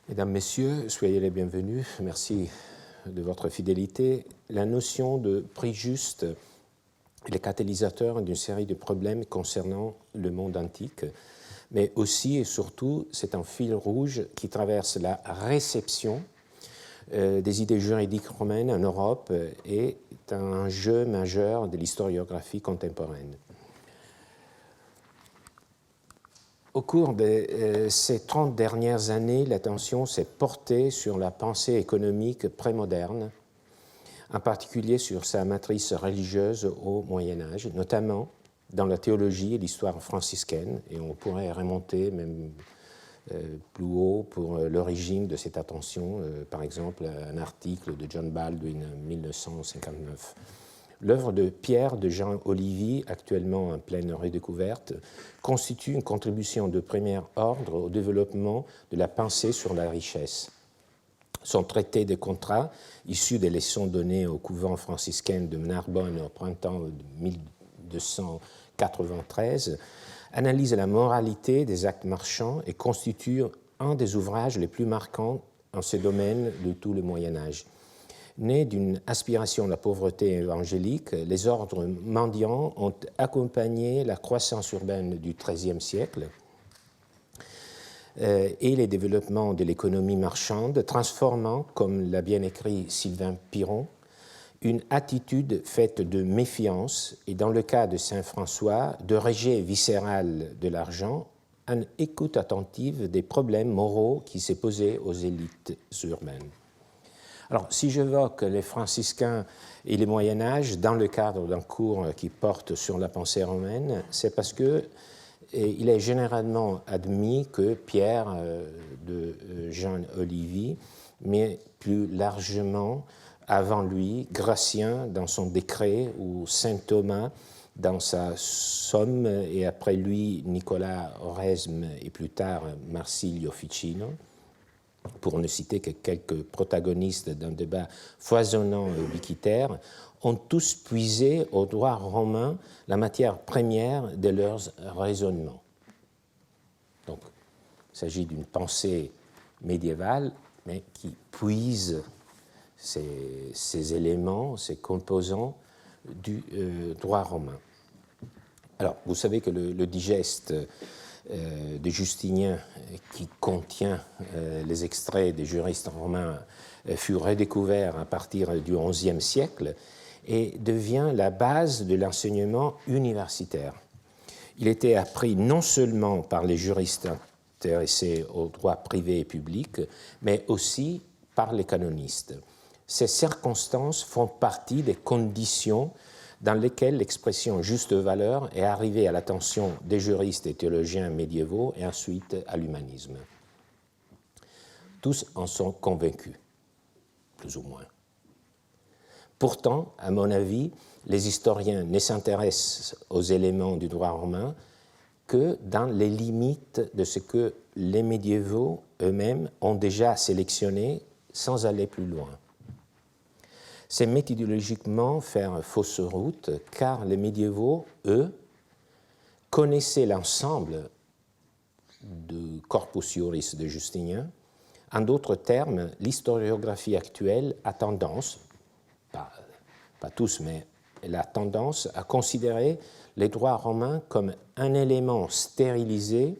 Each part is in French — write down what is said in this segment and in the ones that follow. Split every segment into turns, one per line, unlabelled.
Mesdames, Messieurs, soyez les bienvenus. Merci de votre fidélité. La notion de prix juste est le catalyseur d'une série de problèmes concernant le monde antique, mais aussi et surtout, c'est un fil rouge qui traverse la réception des idées juridiques romaines en Europe et est un enjeu majeur de l'historiographie contemporaine. Au cours de ces 30 dernières années, l'attention s'est portée sur la pensée économique prémoderne, en particulier sur sa matrice religieuse au Moyen Âge, notamment dans la théologie et l'histoire franciscaine, et on pourrait remonter même plus haut pour l'origine de cette attention, par exemple un article de John Baldwin en 1959. L'œuvre de Pierre de Jean Olivier, actuellement en pleine redécouverte, constitue une contribution de premier ordre au développement de la pensée sur la richesse. Son traité des contrats, issu des leçons données au couvent franciscain de Narbonne au printemps de 1293, analyse la moralité des actes marchands et constitue un des ouvrages les plus marquants en ce domaine de tout le Moyen Âge. Né d'une aspiration à la pauvreté évangélique, les ordres mendiants ont accompagné la croissance urbaine du XIIIe siècle et les développements de l'économie marchande, transformant, comme l'a bien écrit Sylvain Piron, une attitude faite de méfiance et, dans le cas de saint François, de rejet viscéral de l'argent, en écoute attentive des problèmes moraux qui s'est posés aux élites urbaines. Alors, si j'évoque les franciscains et le Moyen Âge dans le cadre d'un cours qui porte sur la pensée romaine, c'est parce que il est généralement admis que Pierre de Jean Olivier, mais plus largement avant lui, Gratien dans son décret ou saint Thomas dans sa Somme, et après lui Nicolas Oresme et plus tard Marsilio Ficino, pour ne citer que quelques protagonistes d'un débat foisonnant et ubiquitaire, ont tous puisé au droit romain la matière première de leurs raisonnements. Donc, il s'agit d'une pensée médiévale, mais qui puise ces éléments, ces composants du droit romain. Alors, vous savez que le digeste de Justinien, qui contient les extraits des juristes romains, fut redécouvert à partir du XIe siècle et devient la base de l'enseignement universitaire. Il était appris non seulement par les juristes intéressés au droit privé et public, mais aussi par les canonistes. Ces circonstances font partie des conditions dans lesquelles l'expression juste valeur est arrivée à l'attention des juristes et théologiens médiévaux et ensuite à l'humanisme. Tous en sont convaincus, plus ou moins. Pourtant, à mon avis, les historiens ne s'intéressent aux éléments du droit romain que dans les limites de ce que les médiévaux eux-mêmes ont déjà sélectionné sans aller plus loin. C'est méthodologiquement faire fausse route, car les médiévaux, eux, connaissaient l'ensemble du corpus juris de Justinien. En d'autres termes, l'historiographie actuelle a tendance, pas tous, mais elle a tendance à considérer les droits romains comme un élément stérilisé,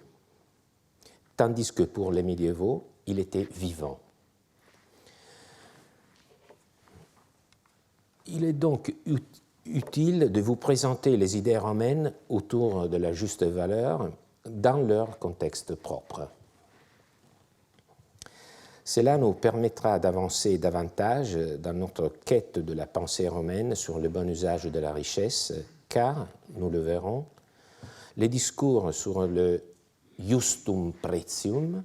tandis que pour les médiévaux, il était vivant. Il est donc utile de vous présenter les idées romaines autour de la juste valeur dans leur contexte propre. Cela nous permettra d'avancer davantage dans notre quête de la pensée romaine sur le bon usage de la richesse, car, nous le verrons, les discours sur le justum pretium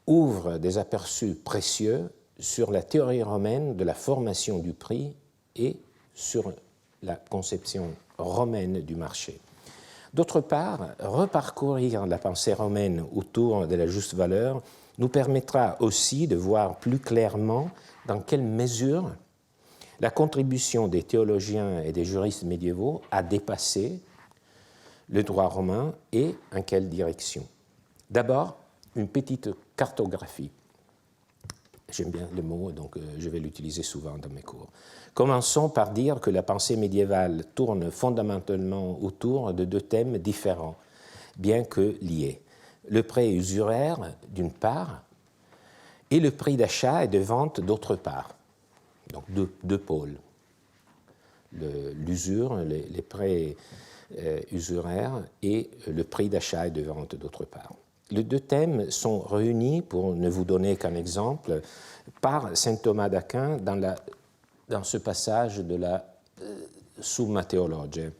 ouvrent des aperçus précieux sur la théorie romaine de la formation du prix et sur la conception romaine du marché. D'autre part, reparcourir la pensée romaine autour de la juste valeur nous permettra aussi de voir plus clairement dans quelle mesure la contribution des théologiens et des juristes médiévaux a dépassé le droit romain et en quelle direction. D'abord, une petite cartographie. J'aime bien le mot, donc je vais l'utiliser souvent dans mes cours. Commençons par dire que la pensée médiévale tourne fondamentalement autour de deux thèmes différents, bien que liés. Le prêt usuraire, d'une part, et le prix d'achat et de vente, d'autre part. Donc deux pôles. L'usure, les prêts usuraires et le prix d'achat et de vente, d'autre part. Les deux thèmes sont réunis, pour ne vous donner qu'un exemple, par saint Thomas d'Aquin dans ce passage de la Summa Theologiae.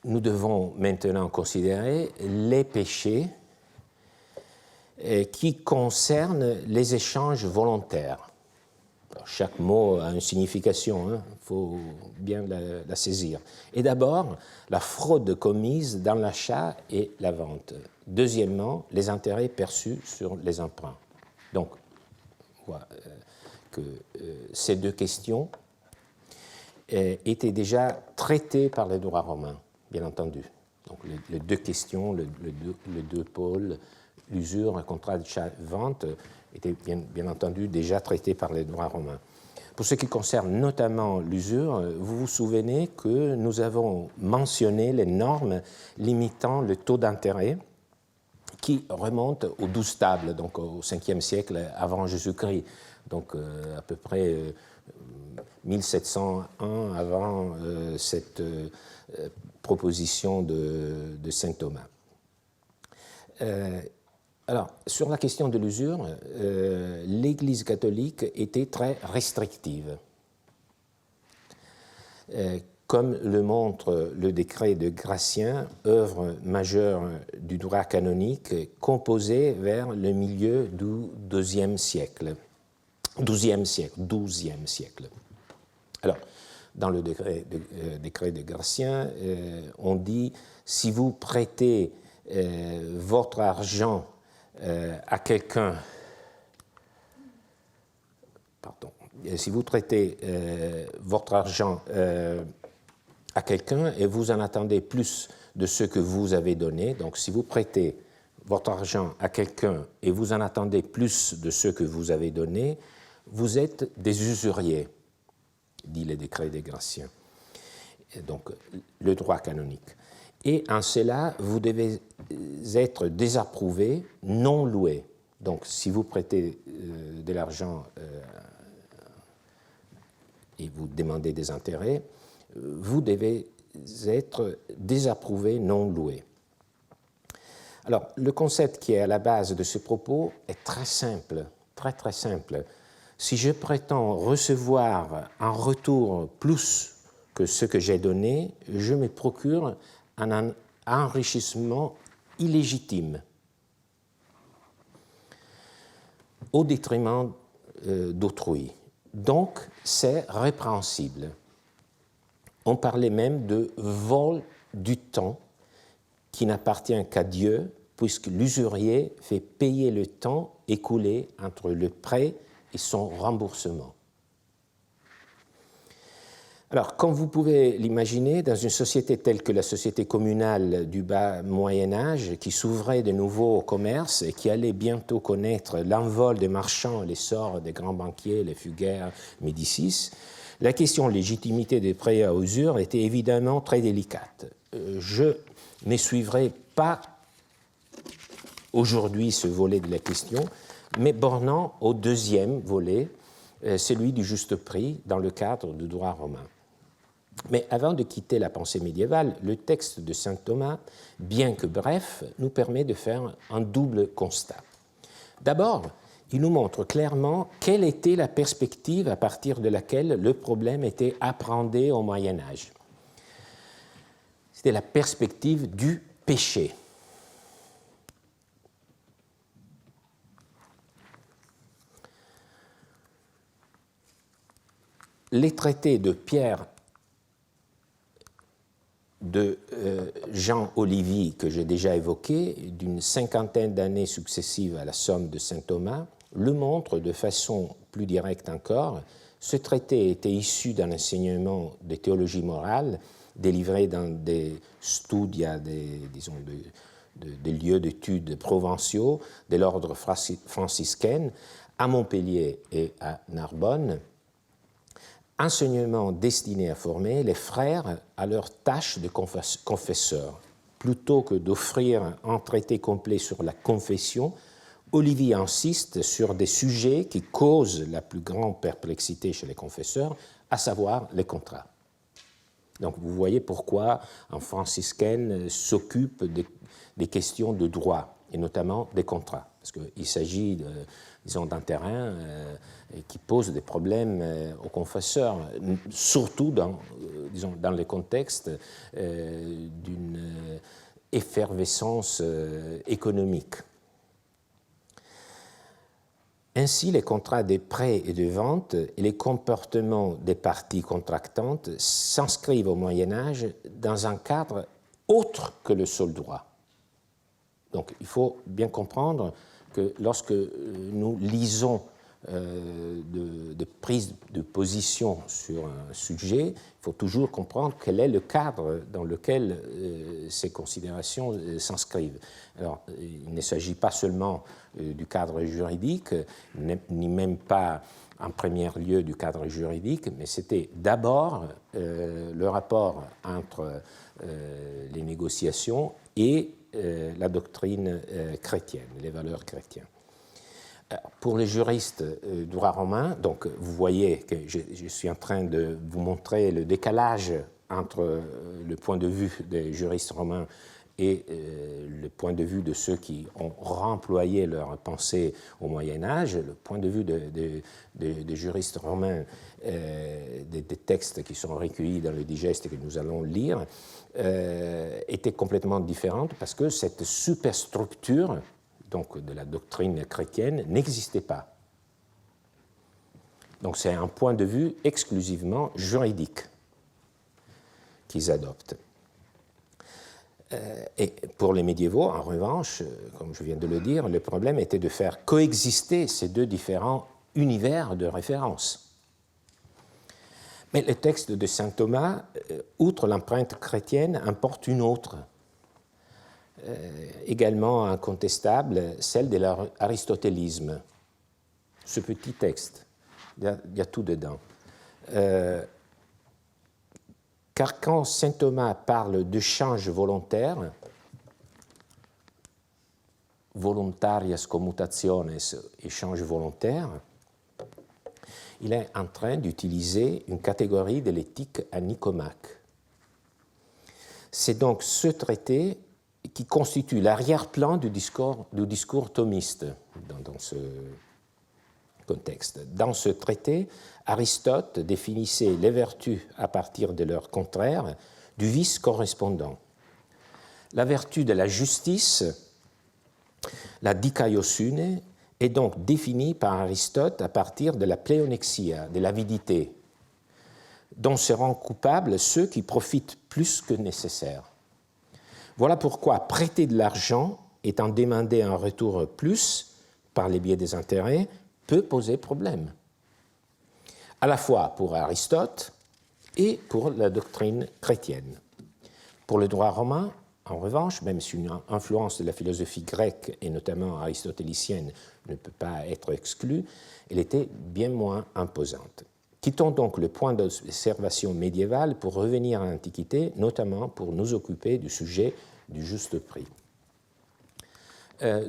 Nous devons maintenant considérer les péchés qui concernent les échanges volontaires. Alors, chaque mot a une signification, il faut bien la saisir. Et d'abord, la fraude commise dans l'achat et la vente. Deuxièmement, les intérêts perçus sur les emprunts. Donc, on voit que ces deux questions étaient déjà traitées par le droit romain, bien entendu. Donc, les deux questions, les deux pôles, l'usure, un contrat d'achat-vente, étaient bien entendu déjà traités par le droit romain. Pour ce qui concerne notamment l'usure, vous vous souvenez que nous avons mentionné les normes limitant le taux d'intérêt qui remontent aux 12 tables, donc au 5e siècle avant Jésus-Christ, donc à peu près 1701 avant cette proposition de saint Thomas. Alors, sur la question de l'usure, l'Église catholique était très restrictive. Comme le montre le décret de Gratien, œuvre majeure du droit canonique, composé vers le milieu du XIIe siècle. Alors, dans le décret de Gratien, on dit « si vous prêtez votre argent à quelqu'un, si vous prêtez votre argent à quelqu'un et vous en attendez plus de ce que vous avez donné, donc si vous prêtez votre argent à quelqu'un et vous en attendez plus de ce que vous avez donné, vous êtes des usuriers, dit le décret des Gratiens, donc le droit canonique. Et en cela, vous devez être désapprouvé, non loué. Donc, si vous prêtez de l'argent et vous demandez des intérêts, vous devez être désapprouvé, non loué. Alors, le concept qui est à la base de ce propos est très simple, très simple. Si je prétends recevoir en retour plus que ce que j'ai donné, je me procure un enrichissement illégitime au détriment d'autrui. Donc, c'est répréhensible. On parlait même de vol du temps qui n'appartient qu'à Dieu, puisque l'usurier fait payer le temps écoulé entre le prêt et son remboursement. Alors, comme vous pouvez l'imaginer, dans une société telle que la société communale du bas Moyen-Âge, qui s'ouvrait de nouveau au commerce et qui allait bientôt connaître l'envol des marchands, l'essor des grands banquiers, les Fugger, Médicis, la question de légitimité des prêts à usure était évidemment très délicate. Je ne suivrai pas aujourd'hui ce volet de la question, mais bornant au deuxième volet, celui du juste prix dans le cadre du droit romain. Mais avant de quitter la pensée médiévale, le texte de saint Thomas, bien que bref, nous permet de faire un double constat. D'abord, il nous montre clairement quelle était la perspective à partir de laquelle le problème était appréhendé au Moyen Âge. C'était la perspective du péché. Les traités de Pierre de Jean Olivier, que j'ai déjà évoqué, d'une cinquantaine d'années successives à la Somme de saint Thomas, le montrent de façon plus directe encore. Ce traité était issu d'un enseignement de théologie morale délivré dans des studia, des lieux d'études provinciaux de l'ordre franciscain à Montpellier et à Narbonne, enseignement destiné à former les frères à leur tâche de confesseurs. Plutôt que d'offrir un traité complet sur la confession, Olivier insiste sur des sujets qui causent la plus grande perplexité chez les confesseurs, à savoir les contrats. Donc vous voyez pourquoi un franciscain s'occupe des questions de droit, et notamment des contrats, parce qu'il s'agit, disons, d'un terrain qui pose des problèmes aux confesseurs, surtout disons, dans le contexte d'une effervescence économique. Ainsi, les contrats de prêt et de vente et les comportements des parties contractantes s'inscrivent au Moyen-Âge dans un cadre autre que le seul droit. Donc, il faut bien comprendre que lorsque nous lisons de prise de position sur un sujet, il faut toujours comprendre quel est le cadre dans lequel ces considérations s'inscrivent. Alors, il ne s'agit pas seulement du cadre juridique, ni même pas en premier lieu du cadre juridique, mais c'était d'abord le rapport entre les négociations et la doctrine chrétienne, les valeurs chrétiennes. Pour les juristes droit romain, donc vous voyez que je suis en train de vous montrer le décalage entre le point de vue des juristes romains et le point de vue de ceux qui ont remployé leur pensée au Moyen-Âge. Le point de vue des juristes romains, des textes qui sont recueillis dans le digeste et que nous allons lire, était complètement différente parce que cette superstructure donc de la doctrine chrétienne n'existait pas. Donc c'est un point de vue exclusivement juridique qu'ils adoptent. Et pour les médiévaux, en revanche, comme je viens de le dire, le problème était de faire coexister ces deux différents univers de référence. Mais le texte de saint Thomas, outre l'empreinte chrétienne, importe une autre, également incontestable, celle de l'aristotélisme. Ce petit texte, il y a tout dedans. Car quand saint Thomas parle de change volontaire, voluntarias commutationes, échange volontaire, il est en train d'utiliser une catégorie de l'éthique à Nicomaque. C'est donc ce traité qui constitue l'arrière-plan du discours thomiste dans ce contexte. Dans ce traité, Aristote définissait les vertus à partir de leur contraire, du vice correspondant. La vertu de la justice, la dikaiosune, est donc définie par Aristote à partir de la pléonexia, de l'avidité, dont seront coupables ceux qui profitent plus que nécessaire. Voilà pourquoi prêter de l'argent, étant demandé un retour plus par les biais des intérêts, peut poser problème, à la fois pour Aristote et pour la doctrine chrétienne. Pour le droit romain, en revanche, même si une influence de la philosophie grecque et notamment aristotélicienne ne peut pas être exclue, elle était bien moins imposante. Quittons donc le point d'observation médiéval pour revenir à l'Antiquité, notamment pour nous occuper du sujet du juste prix.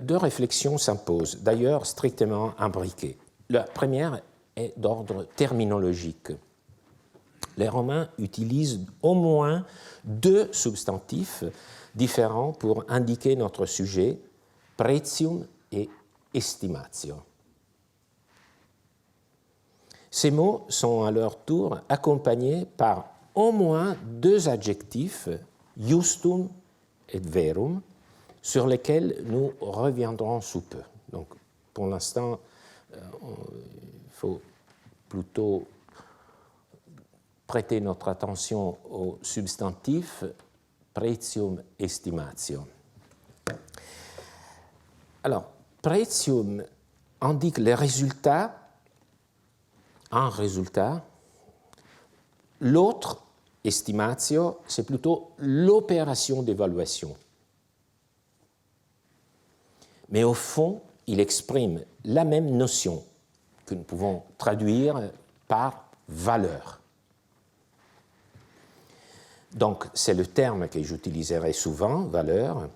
Deux réflexions s'imposent, d'ailleurs strictement imbriquées. La première est d'ordre terminologique. Les Romains utilisent au moins deux substantifs différents pour indiquer notre sujet, pretium et estimatio. Ces mots sont à leur tour accompagnés par au moins deux adjectifs, justum et verum, sur lesquels nous reviendrons sous peu. Donc, pour l'instant, il faut plutôt prêter notre attention au substantif pretium estimatio. Alors, pretium indique les résultats, un résultat. L'autre, estimatio, c'est plutôt l'opération d'évaluation. mais au fond, il exprime la même notion que nous pouvons traduire par valeur. Donc, c'est le terme que j'utiliserai souvent, valeur,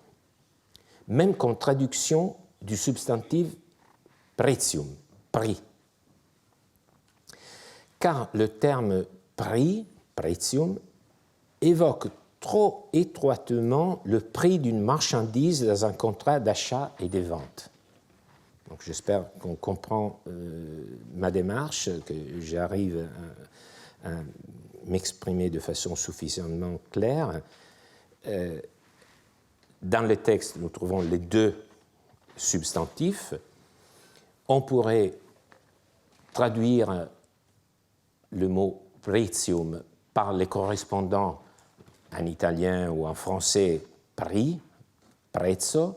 même comme traduction du substantif pretium, prix. Car le terme prix, pretium, évoque trop étroitement le prix d'une marchandise dans un contrat d'achat et de vente. Donc, j'espère qu'on comprend ma démarche, que j'arrive à m'exprimer de façon suffisamment claire. Dans le texte, nous trouvons les deux substantifs. On pourrait traduire le mot pretium par les correspondants en italien ou en français prix, prezzo.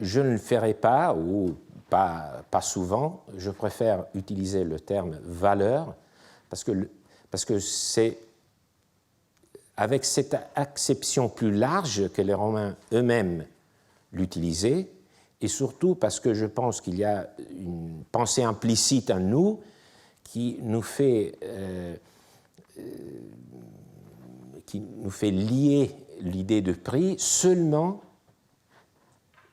Je ne le ferai pas, ou pas souvent. Je préfère utiliser le terme valeur parce que c'est avec cette acception plus large que les Romains eux-mêmes l'utilisaient, et surtout parce que je pense qu'il y a une pensée implicite en nous qui nous fait lier l'idée de prix seulement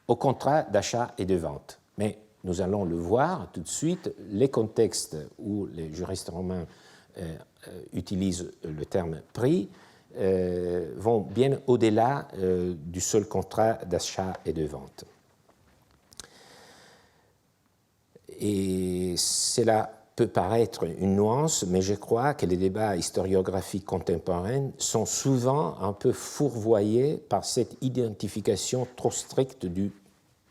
au contrat d'achat et de vente. Mais nous allons le voir tout de suite, les contextes où les juristes romains utilisent le terme prix vont bien au-delà du seul contrat d'achat et de vente. Et cela peut paraître une nuance, mais je crois que les débats historiographiques contemporains sont souvent un peu fourvoyés par cette identification trop stricte du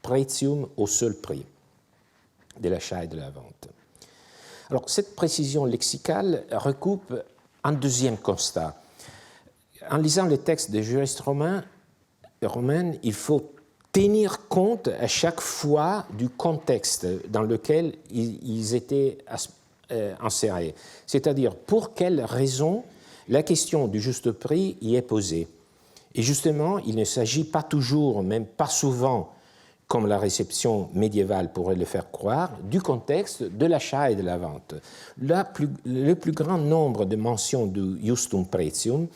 pretium au seul prix de l'achat et de la vente. Alors, cette précision lexicale recoupe un deuxième constat. En lisant les textes des juristes romains, il faut tenir compte à chaque fois du contexte dans lequel ils étaient insérés. C'est-à-dire, pour quelles raisons la question du juste prix y est posée. Et justement, il ne s'agit pas toujours, même pas souvent, comme la réception médiévale pourrait le faire croire, du contexte de l'achat et de la vente. Le plus grand nombre de mentions du justum pretium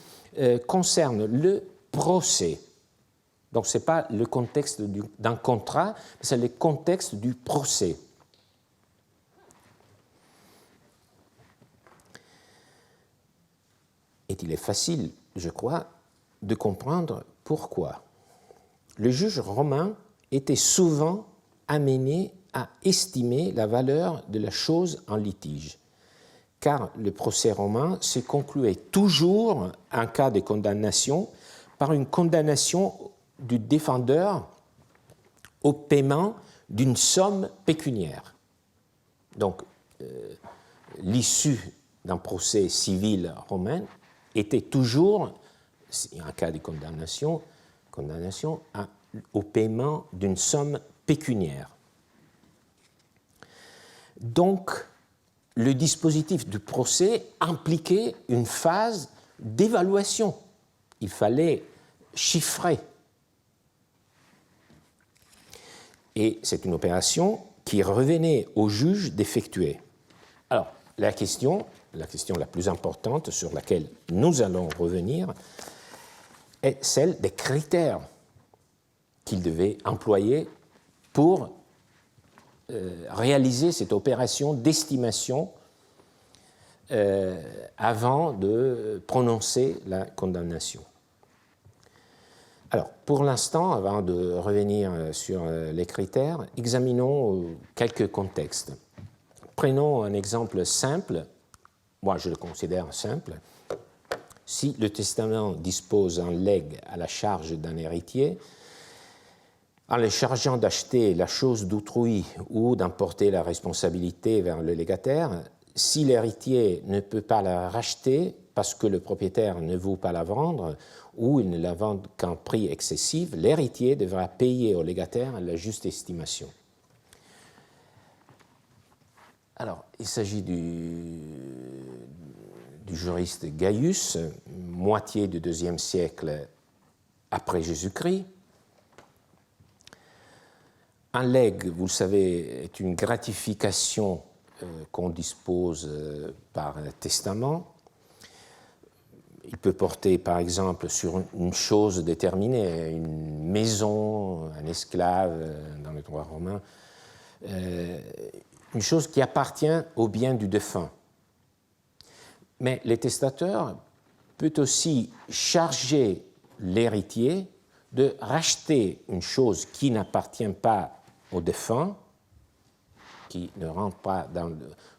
concerne le procès. Donc, ce n'est pas le contexte d'un contrat, c'est le contexte du procès. Et il est facile, je crois, de comprendre pourquoi. Le juge romain était souvent amené à estimer la valeur de la chose en litige, car le procès romain se concluait toujours, en cas de condamnation, par une condamnation du défendeur au paiement d'une somme pécuniaire. Donc, l'issue d'un procès civil romain était toujours, en cas de condamnation au paiement d'une somme pécuniaire. Donc, le dispositif du procès impliquait une phase d'évaluation. Il fallait chiffrer. Et c'est une opération qui revenait au juge d'effectuer. Alors, la question la plus importante sur laquelle nous allons revenir est celle des critères qu'il devait employer pour réaliser cette opération d'estimation avant de prononcer la condamnation. Alors, pour l'instant, avant de revenir sur les critères, examinons quelques contextes. Prenons un exemple simple, moi je le considère simple. Si le testament dispose un legs à la charge d'un héritier, en le chargeant d'acheter la chose d'autrui ou d'emporter la responsabilité vers le légataire, si l'héritier ne peut pas la racheter parce que le propriétaire ne veut pas la vendre ou il ne la vend qu'à un prix excessif, l'héritier devra payer au légataire la juste estimation. Alors, il s'agit du juriste Gaius, moitié du IIe siècle après Jésus-Christ. Un legs, vous le savez, est une gratification qu'on dispose par testament. Il peut porter, par exemple, sur une chose déterminée, une maison, un esclave dans le droit romain, une chose qui appartient au bien du défunt. Mais le testateur peut aussi charger l'héritier de racheter une chose qui n'appartient pas au défunt, qui ne rentre pas dans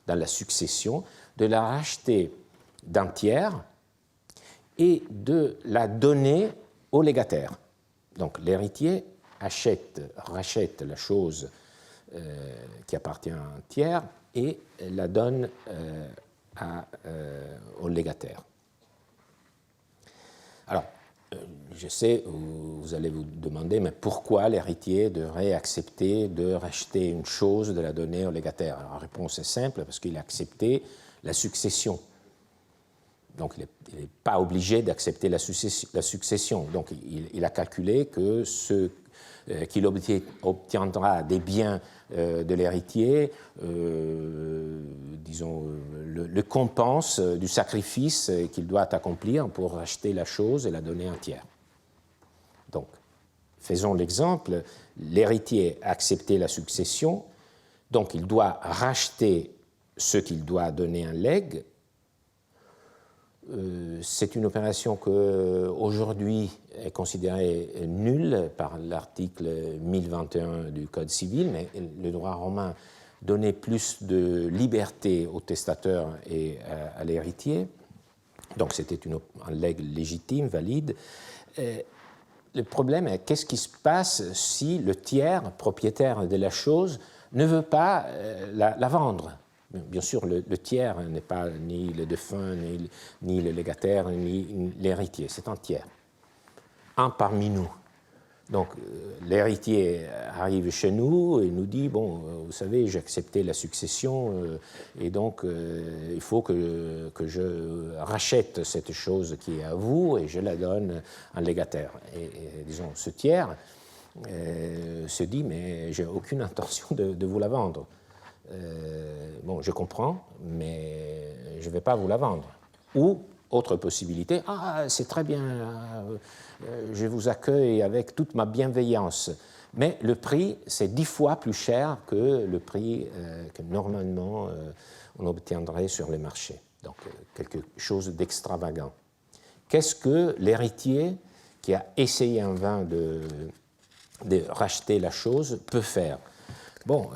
la succession, de la racheter d'un tiers et de la donner au légataire. Donc l'héritier rachète la chose qui appartient à un tiers et la donne au légataire. Alors, je sais, vous allez vous demander, mais pourquoi l'héritier devrait accepter de racheter une chose, de la donner au légataire? Alors, la réponse est simple, parce qu'il a accepté la succession. Donc, il n'est pas obligé d'accepter la succession. Donc, il a calculé que qu'il obtiendra des biens de l'héritier, disons, le compense du sacrifice qu'il doit accomplir pour racheter la chose et la donner en tiers. Donc, faisons l'exemple, l'héritier a accepté la succession, donc il doit racheter ce qu'il doit donner en legs. C'est une opération qui aujourd'hui est considérée nulle par l'article 1021 du Code civil, mais le droit romain donnait plus de liberté au testateur et à l'héritier. Donc c'était un legs légitime, valide. Le problème est qu'est-ce qui se passe si le tiers propriétaire de la chose ne veut pas la vendre? Bien sûr, le tiers n'est pas ni le défunt, ni le légataire, ni l'héritier, c'est un tiers. Un parmi nous. Donc, l'héritier arrive chez nous et nous dit, bon, vous savez, j'ai accepté la succession et donc il faut que je rachète cette chose qui est à vous et je la donne à un légataire. Et disons, ce tiers se dit, mais j'ai aucune intention de vous la vendre. Bon, je comprends, mais je ne vais pas vous la vendre. Ou, autre possibilité, c'est très bien, je vous accueille avec toute ma bienveillance, mais le prix, c'est 10 fois plus cher que le prix que normalement on obtiendrait sur les marchés. Donc, quelque chose d'extravagant. Qu'est-ce que l'héritier qui a essayé en vain de racheter la chose peut faire? Bon,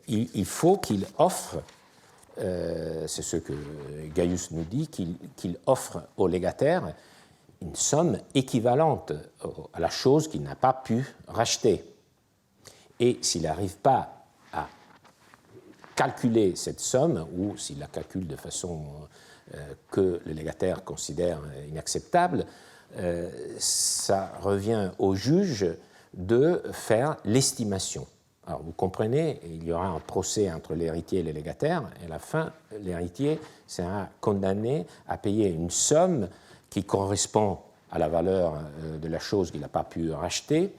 il faut qu'il offre, c'est ce que Gaius nous dit, qu'il offre au légataire une somme équivalente à la chose qu'il n'a pas pu racheter. Et s'il n'arrive pas à calculer cette somme, ou s'il la calcule de façon que le légataire considère inacceptable, ça revient au juge de faire l'estimation. Alors, vous comprenez, il y aura un procès entre l'héritier et le légataire, et à la fin, l'héritier sera condamné à payer une somme qui correspond à la valeur de la chose qu'il n'a pas pu racheter,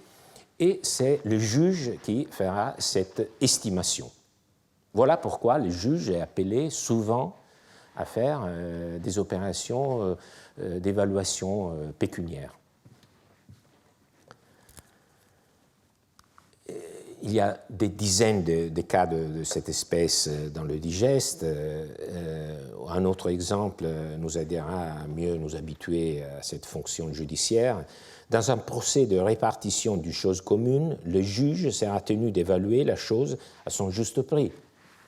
et c'est le juge qui fera cette estimation. Voilà pourquoi le juge est appelé souvent à faire des opérations d'évaluation pécuniaire. Il y a des dizaines de cas de cette espèce dans le digeste. Un autre exemple nous aidera à mieux nous habituer à cette fonction judiciaire. Dans un procès de répartition d'une chose commune, le juge sera tenu d'évaluer la chose à son juste prix.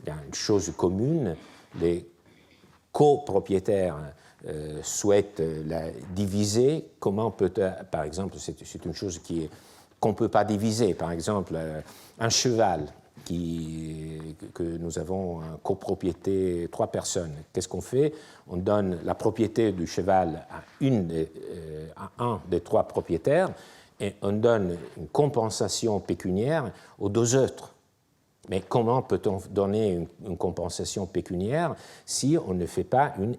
Il y a une chose commune, les copropriétaires souhaitent la diviser. Comment peut-on, par exemple, c'est une chose qu'on ne peut pas diviser. Par exemple, un cheval que nous avons en copropriété 3 personnes. Qu'est-ce qu'on fait? On donne la propriété du cheval à un des 3 propriétaires et on donne une compensation pécuniaire aux 2 autres. Mais comment peut-on donner une compensation pécuniaire si on ne fait pas une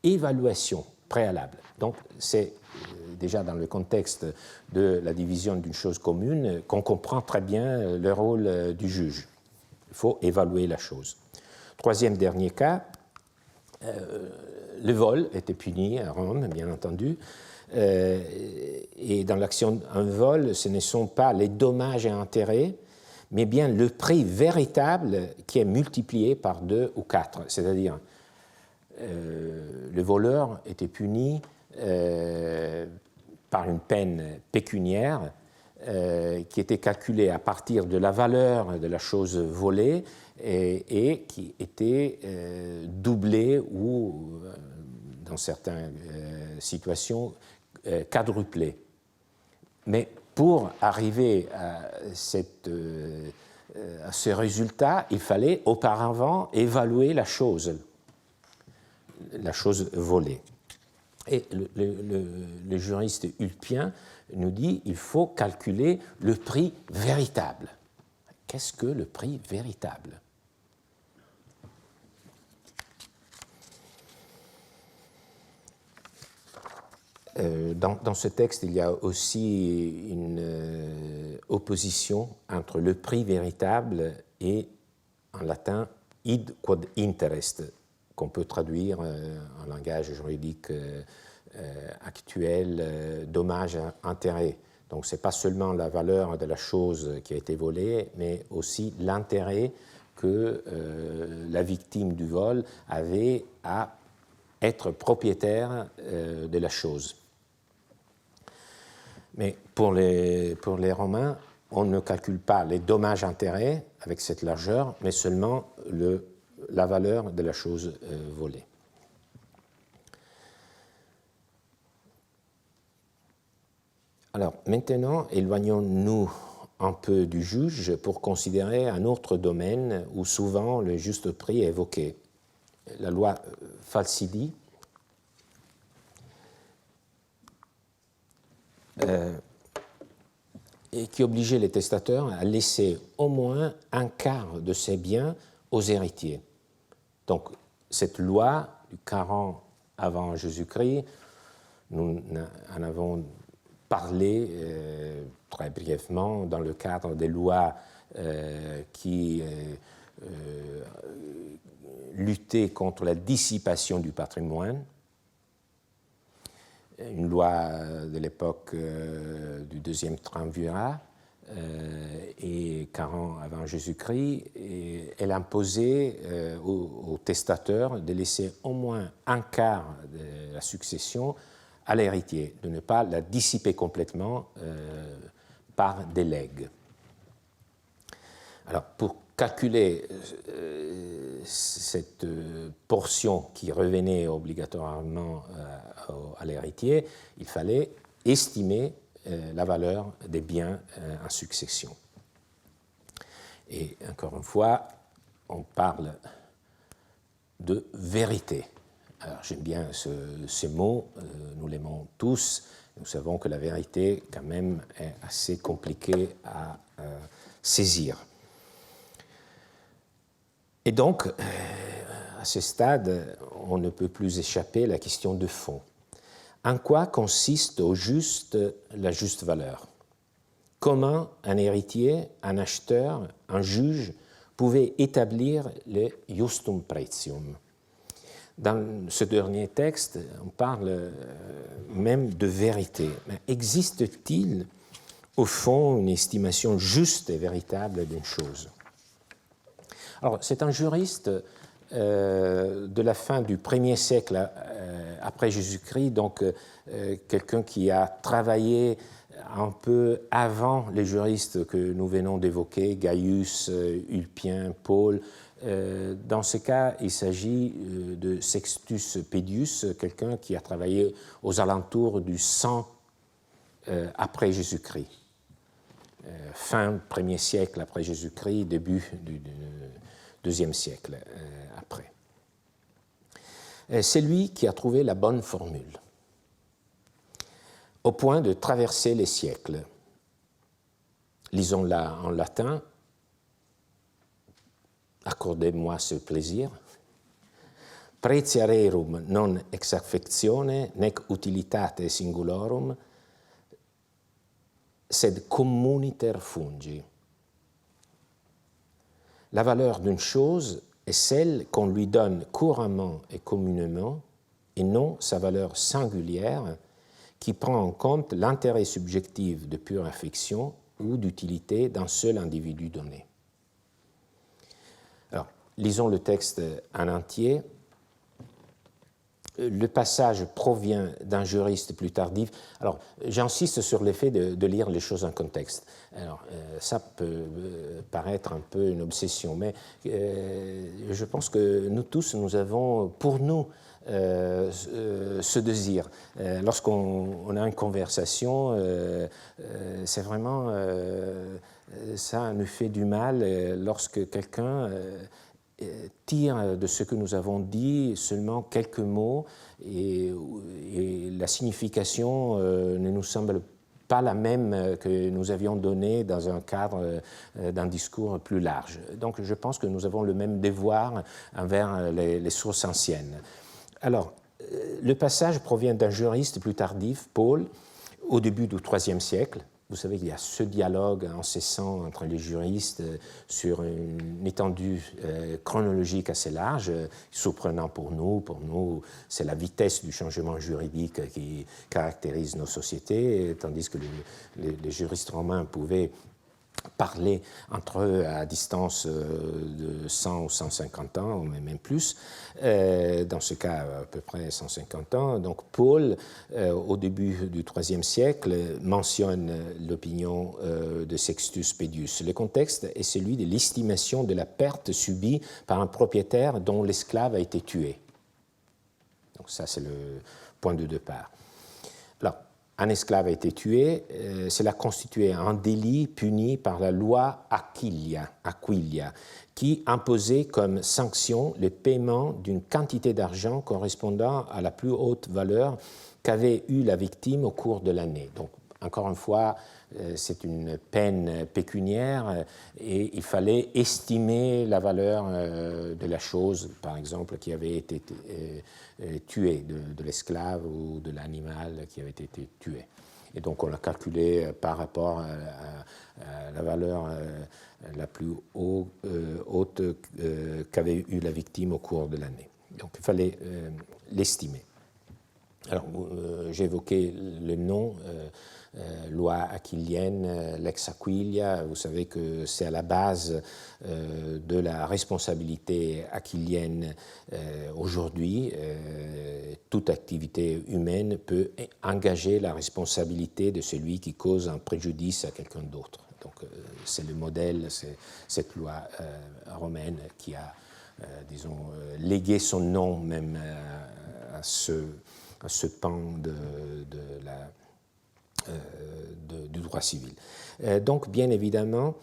évaluation préalable. Donc c'est déjà dans le contexte de la division d'une chose commune qu'on comprend très bien le rôle du juge. Il faut évaluer la chose. Troisième dernier cas, le vol était puni à Rome, bien entendu, et dans l'action d'un vol, ce ne sont pas les dommages et intérêts, mais bien le prix véritable qui est multiplié par 2 ou 4. C'est-à-dire, le voleur était puni par une peine pécuniaire qui était calculée à partir de la valeur de la chose volée et qui était doublée ou, dans certaines situations, quadruplée. Mais pour arriver à ce résultat, il fallait auparavant évaluer la chose volée. Et le juriste Ulpien nous dit qu'il faut calculer le prix véritable. Qu'est-ce que le prix véritable ? Dans ce texte, il y a aussi une opposition entre le prix véritable et, en latin, id quod interest, qu'on peut traduire en langage juridique actuel, dommage-intérêt. Donc, ce n'est pas seulement la valeur de la chose qui a été volée, mais aussi l'intérêt que la victime du vol avait à être propriétaire de la chose. Mais pour les Romains, on ne calcule pas les dommages-intérêts avec cette largeur, mais seulement la valeur de la chose volée. Alors, maintenant, éloignons-nous un peu du juge pour considérer un autre domaine où souvent le juste prix est évoqué. La loi Falsidi et qui obligeait les testateurs à laisser au moins un quart de ses biens aux héritiers. Donc, cette loi du 40 avant Jésus-Christ, nous en avons parlé très brièvement dans le cadre des lois qui luttaient contre la dissipation du patrimoine. Une loi de l'époque du deuxième triumvirat et 40 avant Jésus-Christ, et elle imposait aux testateurs de laisser au moins un quart de la succession à l'héritier, de ne pas la dissiper complètement par des legs. Alors, pour calculer cette portion qui revenait obligatoirement à l'héritier, il fallait estimer la valeur des biens en succession. Et encore une fois, on parle de vérité. Alors j'aime bien ce mot, nous l'aimons tous, nous savons que la vérité quand même est assez compliquée à saisir. Et donc, à ce stade, on ne peut plus échapper à la question de fond. En quoi consiste au juste la juste valeur ? Comment un héritier, un acheteur, un juge pouvaient établir le justum pretium ? Dans ce dernier texte, on parle même de vérité. Mais existe-t-il, au fond, une estimation juste et véritable d'une chose ? Alors, c'est un juriste de la fin du 1er siècle après Jésus-Christ, donc quelqu'un qui a travaillé un peu avant les juristes que nous venons d'évoquer, Gaius, Ulpien, Paul. Dans ce cas, il s'agit de Sextus Pedius, quelqu'un qui a travaillé aux alentours du 100 après Jésus-Christ. Fin 1er siècle après Jésus-Christ, début du 2e siècle après. C'est lui qui a trouvé la bonne formule, au point de traverser les siècles. Lisons-la en latin. Accordez-moi ce plaisir. Praetia rerum non ex affectione, nec utilitate singulorum, sed communiter fungi. La valeur d'une chose est celle qu'on lui donne couramment et communément, et non sa valeur singulière qui prend en compte l'intérêt subjectif de pure affection ou d'utilité d'un seul individu donné. Alors, lisons le texte en entier. Le passage provient d'un juriste plus tardif. Alors, j'insiste sur l'effet de lire les choses en contexte. Alors, ça peut paraître un peu une obsession, mais je pense que nous tous, nous avons pour nous ce désir. Lorsqu'on a une conversation, c'est vraiment, ça nous fait du mal lorsque quelqu'un tire de ce que nous avons dit seulement quelques mots et la signification ne nous semble pas la même que nous avions donnée dans un cadre d'un discours plus large. Donc je pense que nous avons le même devoir envers les sources anciennes. Alors, le passage provient d'un juriste plus tardif, Paul, au début du IIIe siècle. Vous savez qu'il y a ce dialogue incessant entre les juristes sur une étendue chronologique assez large, surprenant pour nous. Pour nous, c'est la vitesse du changement juridique qui caractérise nos sociétés, tandis que les juristes romains pouvaient parler entre eux à distance de 100 ou 150 ans, ou même plus, dans ce cas à peu près 150 ans. Donc Paul, au début du IIIe siècle, mentionne l'opinion de Sextus Pedius. Le contexte est celui de l'estimation de la perte subie par un propriétaire dont l'esclave a été tué. Donc ça, c'est le point de départ. Alors, un esclave a été tué, cela constituait un délit puni par la loi Aquilia, qui imposait comme sanction le paiement d'une quantité d'argent correspondant à la plus haute valeur qu'avait eue la victime au cours de l'année. Donc, encore une fois, c'est une peine pécuniaire et il fallait estimer la valeur de la chose, par exemple, qui avait été tuée, de l'esclave ou de l'animal qui avait été tué. Et donc on l'a calculé par rapport à la valeur la plus haute qu'avait eue la victime au cours de l'année. Donc il fallait l'estimer. Alors j'ai évoqué le nom, loi aquilienne, lex Aquilia. Vous savez que c'est à la base de la responsabilité aquilienne aujourd'hui. Toute activité humaine peut engager la responsabilité de celui qui cause un préjudice à quelqu'un d'autre. Donc c'est le modèle, c'est cette loi romaine qui a, disons, légué son nom même à ce pan du droit civil. Donc, bien évidemment,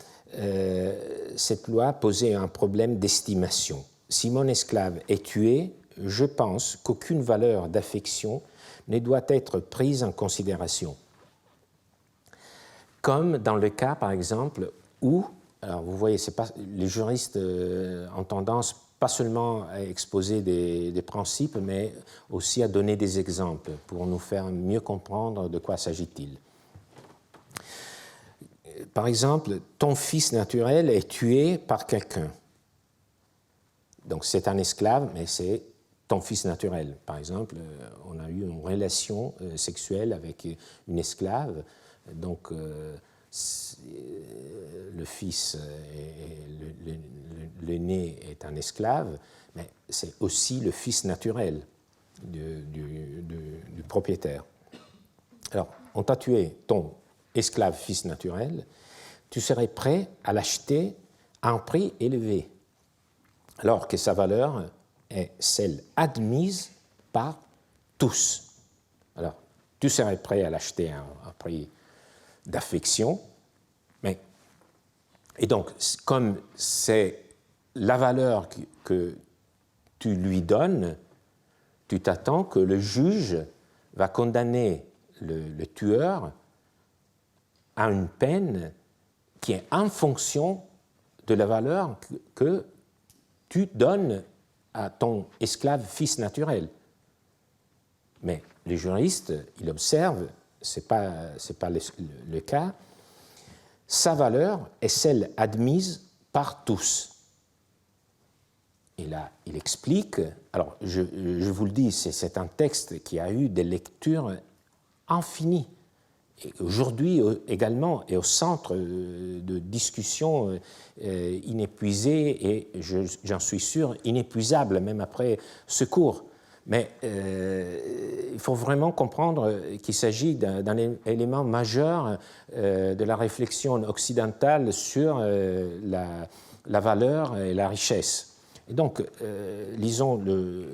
cette loi posait un problème d'estimation. Si mon esclave est tué, je pense qu'aucune valeur d'affection ne doit être prise en considération. Comme dans le cas, par exemple, où, alors vous voyez, c'est pas, les juristes ont tendance pas seulement à exposer des principes, mais aussi à donner des exemples pour nous faire mieux comprendre de quoi s'agit-il. Par exemple, ton fils naturel est tué par quelqu'un. Donc c'est un esclave, mais c'est ton fils naturel. Par exemple, on a eu une relation sexuelle avec une esclave, donc le fils, l'aîné est un esclave, mais c'est aussi le fils naturel du propriétaire. Alors, on t'a tué ton esclave fils naturel, tu serais prêt à l'acheter à un prix élevé, alors que sa valeur est celle admise par tous. Alors, tu serais prêt à l'acheter à un prix d'affection, et donc, comme c'est la valeur que tu lui donnes, tu t'attends que le juge va condamner le tueur à une peine qui est en fonction de la valeur que tu donnes à ton esclave fils naturel. Mais les juristes, ils observent, ce n'est pas le cas, sa valeur est celle admise par tous. Et là, il explique, alors je vous le dis, c'est un texte qui a eu des lectures infinies. Et aujourd'hui également est au centre de discussions inépuisées et, j'en suis sûr, inépuisables même après ce cours. Mais il faut vraiment comprendre qu'il s'agit d'un élément majeur de la réflexion occidentale sur la valeur et la richesse. Et donc, lisons le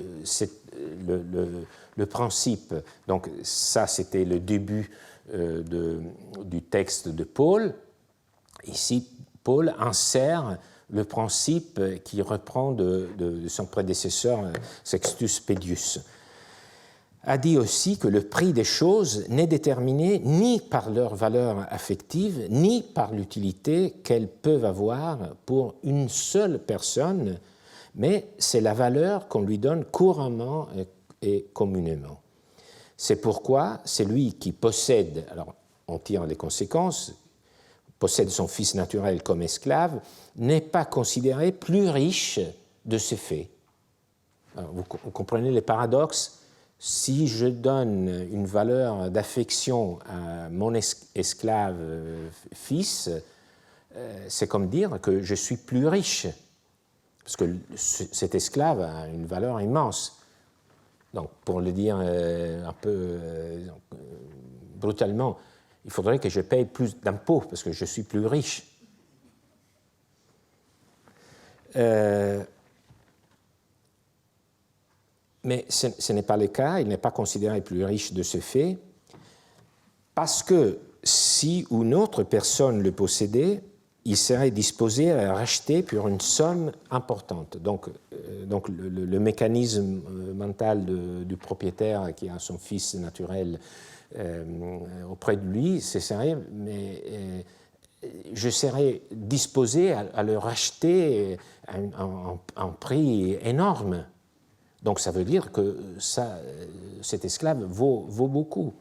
principe. Donc, ça, c'était le début du texte de Paul. Ici, Paul insère le principe qui reprend de son prédécesseur Sextus Pedius. A dit aussi que le prix des choses n'est déterminé ni par leur valeur affective, ni par l'utilité qu'elles peuvent avoir pour une seule personne, mais c'est la valeur qu'on lui donne couramment et communément. C'est pourquoi celui qui possède, alors on tire les conséquences, possède son fils naturel comme esclave, n'est pas considéré plus riche de ce fait. Alors, vous comprenez les paradoxes? Si je donne une valeur d'affection à mon esclave fils, c'est comme dire que je suis plus riche, parce que cet esclave a une valeur immense. Donc, pour le dire un peu brutalement, il faudrait que je paye plus d'impôts parce que je suis plus riche. Mais ce n'est pas le cas, il n'est pas considéré plus riche de ce fait, parce que si une autre personne le possédait, il serait disposé à la racheter pour une somme importante. Donc le mécanisme mental du propriétaire qui a son fils naturel auprès de lui, ce serait, mais je serais disposé à le racheter à un prix énorme. Donc ça veut dire que cet esclave vaut beaucoup.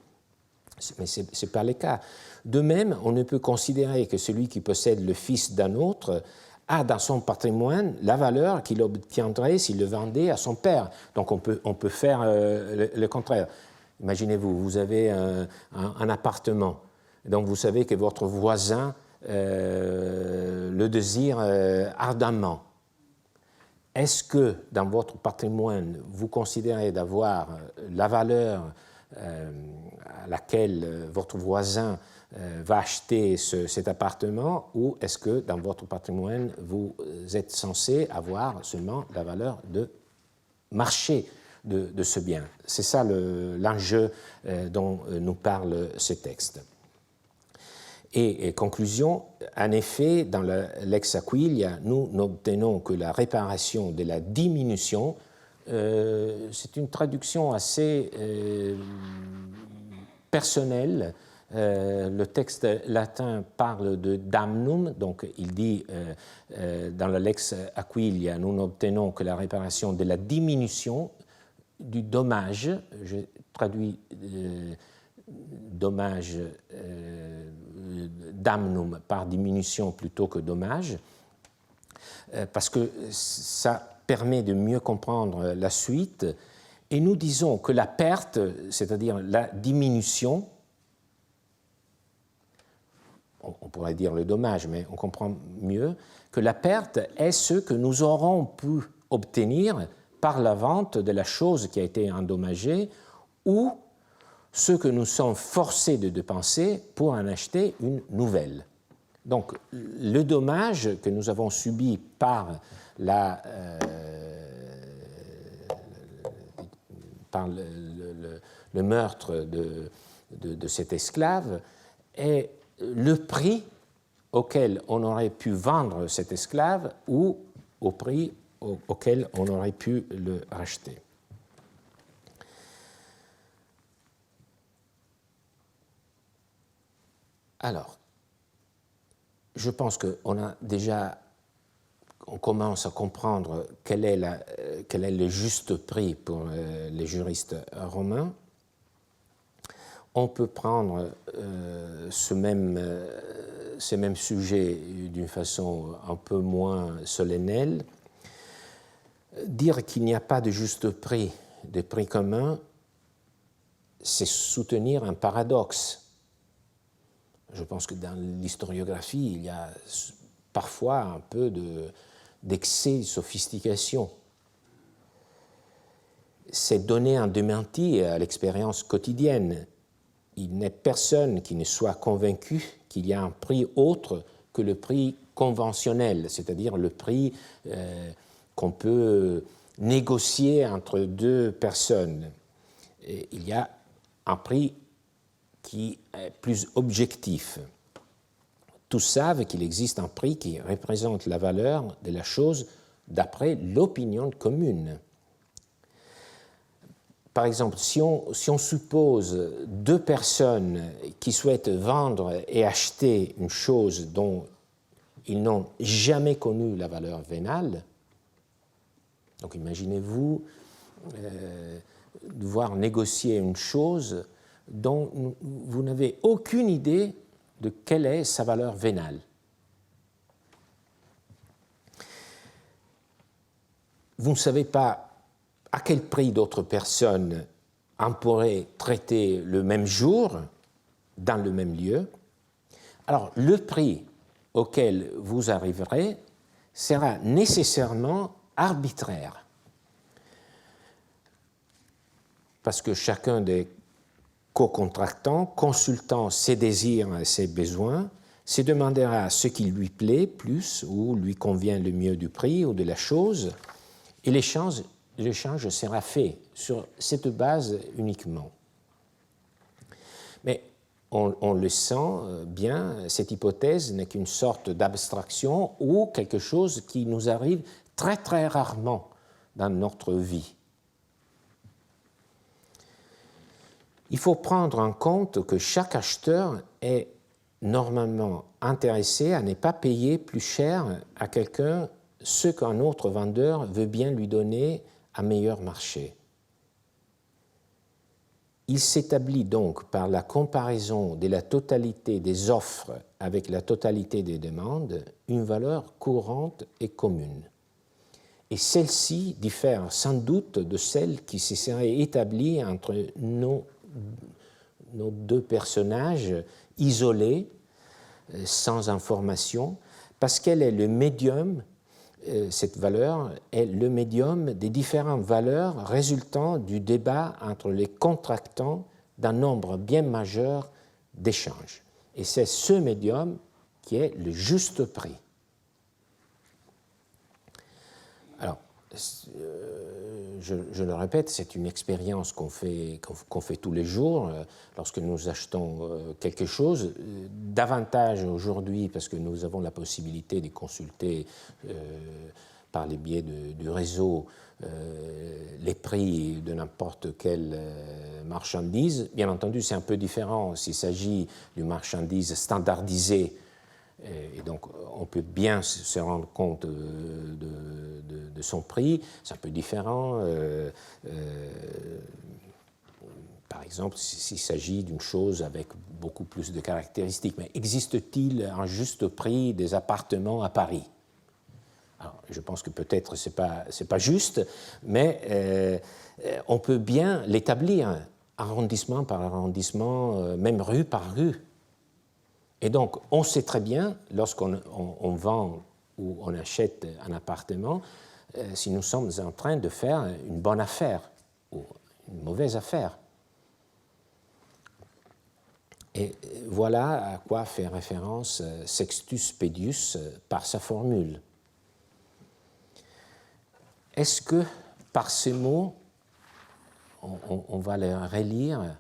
Mais ce n'est pas le cas. De même, on ne peut considérer que celui qui possède le fils d'un autre a dans son patrimoine la valeur qu'il obtiendrait s'il le vendait à son père. Donc on peut faire le contraire. Imaginez-vous, vous avez un appartement, donc vous savez que votre voisin le désire ardemment. Est-ce que dans votre patrimoine, vous considérez d'avoir la valeur à laquelle votre voisin va acheter cet appartement, ou est-ce que dans votre patrimoine, vous êtes censé avoir seulement la valeur de marché de ce bien? C'est ça l'enjeu dont nous parle ce texte. Et conclusion, en effet, dans le Lex Aquilia, nous n'obtenons que la réparation de la diminution. C'est une traduction assez personnelle. Le texte latin parle de damnum, donc il dit dans le Lex Aquilia, nous n'obtenons que la réparation de la diminution du dommage. Je traduis dommage, damnum par diminution plutôt que dommage, parce que ça permet de mieux comprendre la suite. Et nous disons que la perte, c'est-à-dire la diminution, on pourrait dire le dommage, mais on comprend mieux, que la perte est ce que nous aurons pu obtenir par la vente de la chose qui a été endommagée ou ce que nous sommes forcés de dépenser pour en acheter une nouvelle. Donc, le dommage que nous avons subi par le meurtre de cet esclave est le prix auquel on aurait pu vendre cet esclave ou au prix auquel on aurait pu le racheter. Alors, je pense qu'on commence à comprendre quelle est quel est le juste prix pour les juristes romains. On peut prendre ce même sujet d'une façon un peu moins solennelle. Dire qu'il n'y a pas de juste prix, de prix commun, c'est soutenir un paradoxe. Je pense que dans l'historiographie, il y a parfois un peu d'excès de sophistication. C'est donner un démenti à l'expérience quotidienne. Il n'est personne qui ne soit convaincu qu'il y a un prix autre que le prix conventionnel, c'est-à-dire le prix qu'on peut négocier entre deux personnes. Et il y a un prix qui est plus objectif. Tous savent qu'il existe un prix qui représente la valeur de la chose d'après l'opinion commune. Par exemple, si on suppose deux personnes qui souhaitent vendre et acheter une chose dont ils n'ont jamais connu la valeur vénale, donc imaginez-vous devoir négocier une chose dont vous n'avez aucune idée de quelle est sa valeur vénale. Vous ne savez pas à quel prix d'autres personnes en pourraient traiter le même jour, dans le même lieu. Alors, le prix auquel vous arriverez sera nécessairement arbitraire. Parce que chacun des co-contractants, consultant ses désirs et ses besoins, se demandera ce qui lui plaît plus ou lui convient le mieux du prix ou de la chose, et l'échange sera fait sur cette base uniquement. Mais on le sent bien, cette hypothèse n'est qu'une sorte d'abstraction ou quelque chose qui nous arrive très très rarement dans notre vie. Il faut prendre en compte que chaque acheteur est normalement intéressé à ne pas payer plus cher à quelqu'un ce qu'un autre vendeur veut bien lui donner à meilleur marché. Il s'établit donc par la comparaison de la totalité des offres avec la totalité des demandes une valeur courante et commune. Et celle-ci diffère sans doute de celle qui se serait établie entre nos deux personnages isolés, sans information, parce qu'elle est le médium. Cette valeur est le médium des différentes valeurs résultant du débat entre les contractants d'un nombre bien majeur d'échanges. Et c'est ce médium qui est le juste prix. Alors, je le répète, c'est une expérience qu'on fait tous les jours lorsque nous achetons quelque chose. Davantage aujourd'hui, parce que nous avons la possibilité de consulter par les biais du réseau les prix de n'importe quelle marchandise. Bien entendu, c'est un peu différent s'il s'agit d'une marchandise standardisée. Et donc, on peut bien se rendre compte de son prix. C'est un peu différent. Par exemple, s'il s'agit d'une chose avec beaucoup plus de caractéristiques. Mais existe-t-il un juste prix des appartements à Paris? Alors, je pense que peut-être c'est pas juste, mais on peut bien l'établir arrondissement par arrondissement, même rue par rue. Et donc, on sait très bien, lorsqu'on vend ou on achète un appartement, si nous sommes en train de faire une bonne affaire ou une mauvaise affaire. Et voilà à quoi fait référence Sextus Pedius par sa formule. Est-ce que, par ces mots, on va les relire,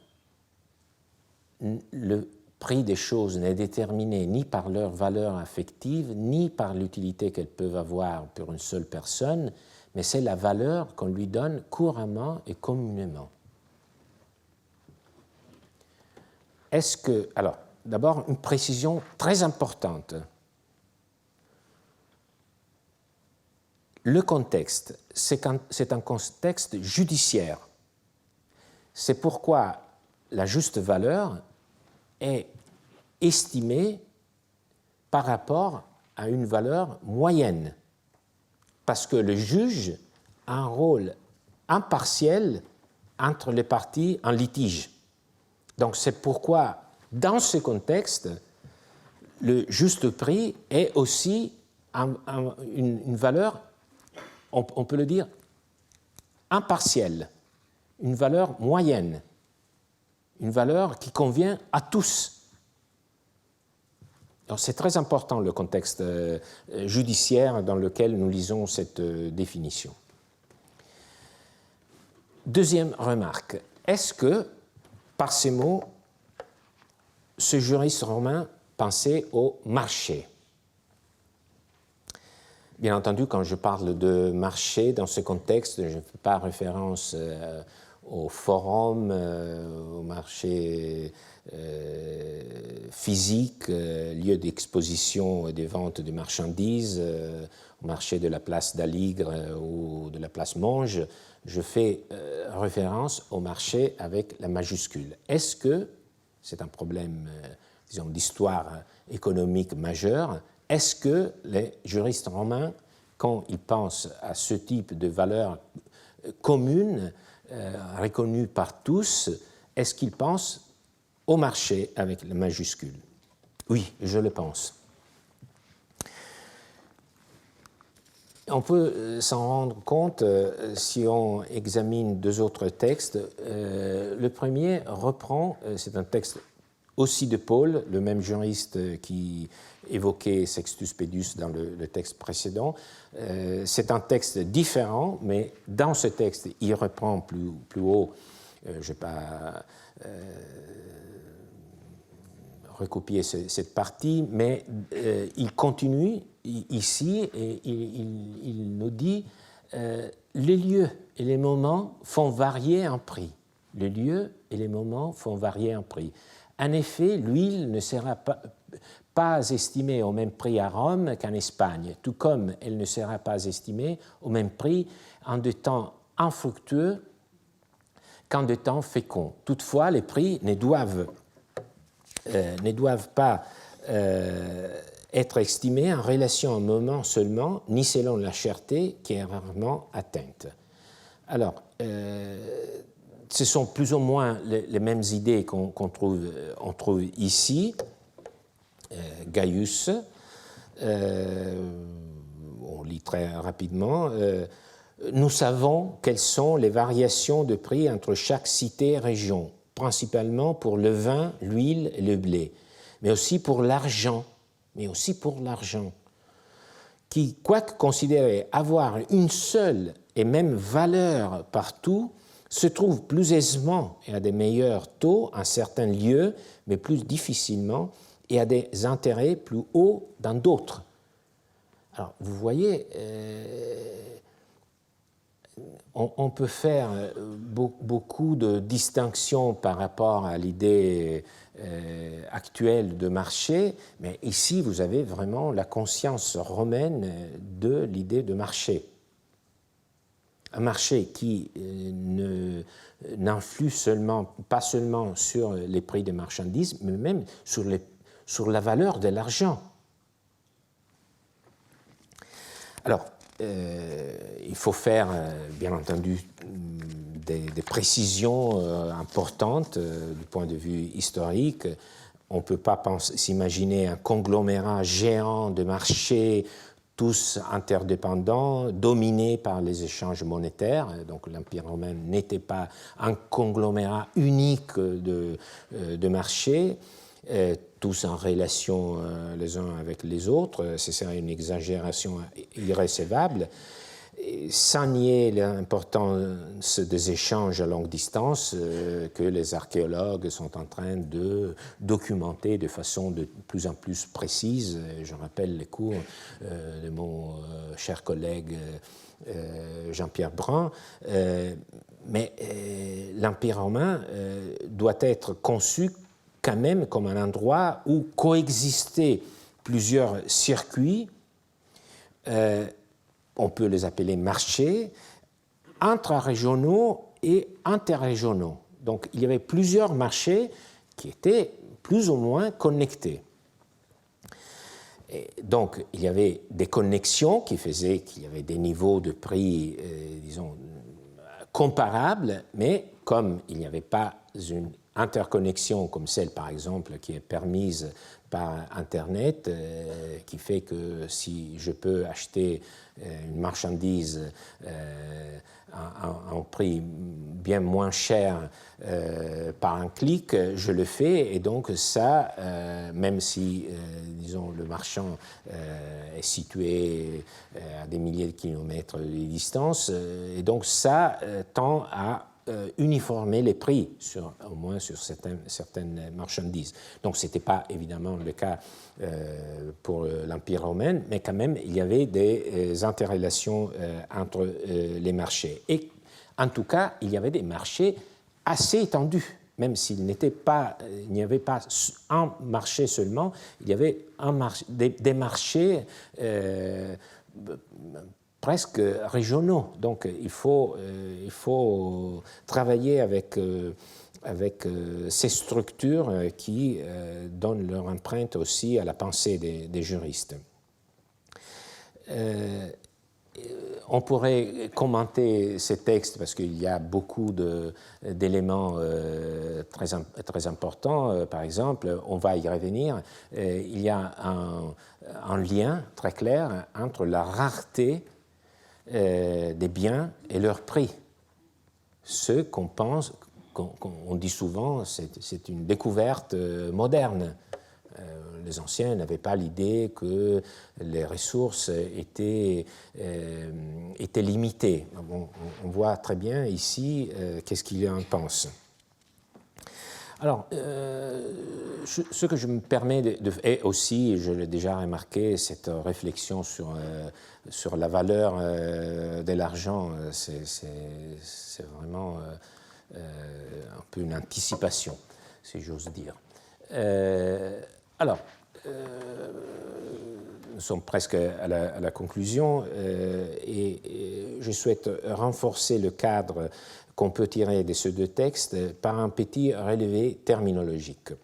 le prix des choses n'est déterminé ni par leur valeur affective, ni par l'utilité qu'elles peuvent avoir pour une seule personne, mais c'est la valeur qu'on lui donne couramment et communément. Est-ce que... Alors, d'abord, une précision très importante. le contexte, c'est un contexte judiciaire. C'est pourquoi la juste valeur est estimée par rapport à une valeur moyenne, parce que le juge a un rôle impartiel entre les parties en litige. Donc c'est pourquoi, dans ce contexte, le juste prix est aussi une valeur, on peut le dire, impartielle, une valeur moyenne, une valeur qui convient à tous. Donc c'est très important le contexte judiciaire dans lequel nous lisons cette définition. Deuxième remarque, est-ce que, par ces mots, ce juriste romain pensait au marché? Bien entendu, quand je parle de marché dans ce contexte, je ne fais pas référence au forum, au marché physique, lieu d'exposition et de vente de marchandises, au marché de la place d'Aligre ou de la place Monge. Je fais référence au marché avec la majuscule. Est-ce que, c'est un problème, disons, d'histoire économique majeure, est-ce que les juristes romains, quand ils pensent à ce type de valeur commune, reconnue par tous, est-ce qu'ils pensent au marché avec la majuscule? Oui, je le pense. On peut s'en rendre compte si on examine deux autres textes. Le premier reprend, c'est un texte aussi de Paul, le même juriste qui évoquait Sextus Pedus dans le texte précédent. C'est un texte différent, mais dans ce texte, il reprend plus haut, je ne vais pas recopier cette partie, mais il continue ici et il nous dit les lieux et les moments font varier un prix. Les lieux et les moments font varier un prix. En effet, l'huile ne sera pas estimée au même prix à Rome qu'en Espagne, tout comme elle ne sera pas estimée au même prix en de temps infructueux qu'en de temps féconds. Toutefois, les prix ne doivent pas être estimés en relation à un moment seulement, ni selon la cherté qui est rarement atteinte. Alors, ce sont plus ou moins les mêmes idées qu'on trouve ici. Gaius, on lit très rapidement, nous savons quelles sont les variations de prix entre chaque cité et région, principalement pour le vin, l'huile et le blé, mais aussi pour l'argent, qui, quoique considéré avoir une seule et même valeur partout, se trouve plus aisément et à des meilleurs taux en certains lieux, mais plus difficilement et à des intérêts plus hauts dans d'autres. Alors, vous voyez, on peut faire beaucoup de distinctions par rapport à l'idée actuelle de marché, mais ici, vous avez vraiment la conscience romaine de l'idée de marché. Un marché qui n'influe pas seulement sur les prix des marchandises, mais même sur la valeur de l'argent. Alors, il faut faire, bien entendu, des précisions importantes du point de vue historique. On ne peut pas s'imaginer un conglomérat géant de marchés, tous interdépendants, dominés par les échanges monétaires. Donc l'Empire romain n'était pas un conglomérat unique de marchés, tous en relation les uns avec les autres. Ce serait une exagération irrécevable. Sans nier l'importance des échanges à longue distance que les archéologues sont en train de documenter de façon de plus en plus précise. Je rappelle les cours de mon cher collègue Jean-Pierre Brun. Mais l'Empire romain doit être conçu quand même comme un endroit où coexistaient plusieurs circuits on peut les appeler marchés, intrarégionaux et interrégionaux. Donc il y avait plusieurs marchés qui étaient plus ou moins connectés. Et donc il y avait des connexions qui faisaient qu'il y avait des niveaux de prix, disons, comparables, mais comme il n'y avait pas une interconnexion comme celle, par exemple, qui est permise par Internet, qui fait que si je peux acheter une marchandise à un prix bien moins cher par un clic, je le fais, et donc ça, même si, disons, le marchand est situé à des milliers de kilomètres de distance, et donc ça tend à uniformer les prix, au moins sur certaines marchandises. Donc ce n'était pas évidemment le cas pour l'Empire romain, mais quand même il y avait des interrelations entre les marchés. Et en tout cas, il y avait des marchés assez étendus, même s'il n'y avait pas un marché seulement, il y avait des marchés presque régionaux. Donc il faut travailler avec ces structures qui donnent leur empreinte aussi à la pensée des juristes. On pourrait commenter ces textes parce qu'il y a beaucoup d'éléments très importants. Par exemple, on va y revenir, il y a un lien très clair entre la rareté des biens et leur prix. Ce qu'on pense, qu'on dit souvent, c'est une découverte moderne. Les anciens n'avaient pas l'idée que les ressources étaient limitées. On voit très bien ici qu'est-ce qu'il en pense. Alors, ce que je me permets et aussi, je l'ai déjà remarqué, cette réflexion sur la valeur de l'argent, c'est vraiment un peu une anticipation, si j'ose dire. Alors, nous sommes presque à la conclusion et je souhaite renforcer le cadre qu'on peut tirer de ces deux textes par un petit relevé terminologique.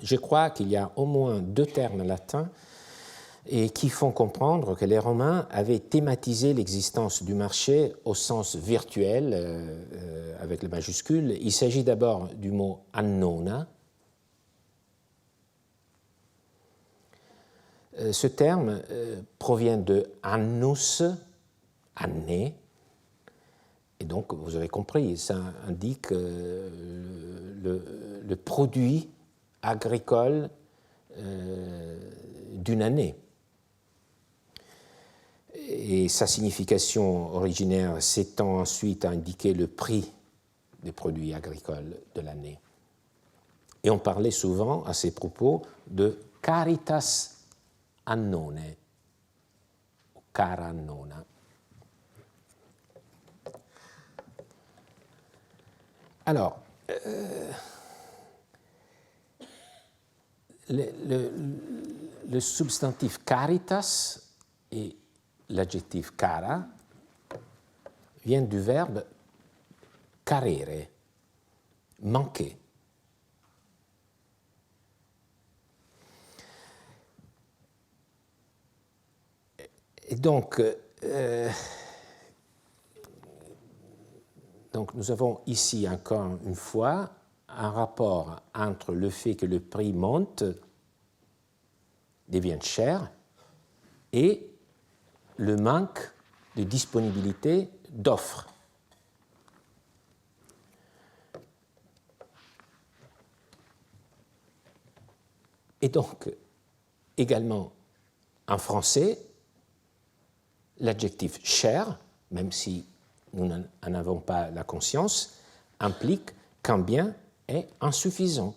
Je crois qu'il y a au moins deux termes latins et qui font comprendre que les Romains avaient thématisé l'existence du marché au sens virtuel, avec les majuscules. Il s'agit d'abord du mot annona. Ce terme provient de annus, année, et donc vous avez compris, ça indique le produit agricole d'une année. Et sa signification originaire s'étend ensuite à indiquer le prix des produits agricoles de l'année. Et on parlait souvent à ces propos de caritas annone, ou cara annona. Alors, le substantif caritas et l'adjectif cara viennent du verbe carere, manquer. Et donc nous avons ici encore une fois un rapport entre le fait que le prix monte, devient cher, et le manque de disponibilité d'offres. Et donc, également en français, l'adjectif cher, même si nous n'en avons pas la conscience, implique qu'un bien est insuffisant.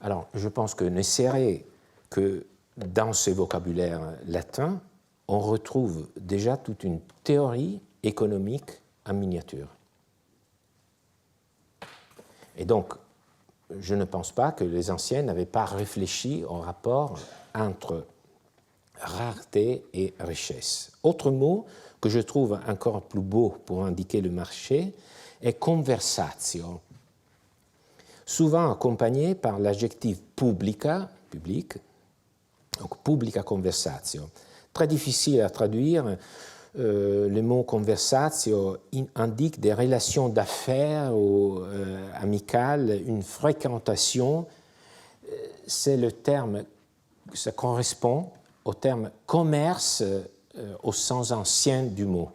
Alors, je pense que ne serait que dans ce vocabulaire latin, on retrouve déjà toute une théorie économique en miniature. Et donc, je ne pense pas que les anciens n'avaient pas réfléchi au rapport entre rareté et richesse. Autre mot que je trouve encore plus beau pour indiquer le marché est conversatio, souvent accompagné par l'adjectif publica, public, donc publica conversatio. Très difficile à traduire, le mot conversatio indique des relations d'affaires ou amicales, une fréquentation. C'est le terme, ça correspond au terme commerce au sens ancien du mot.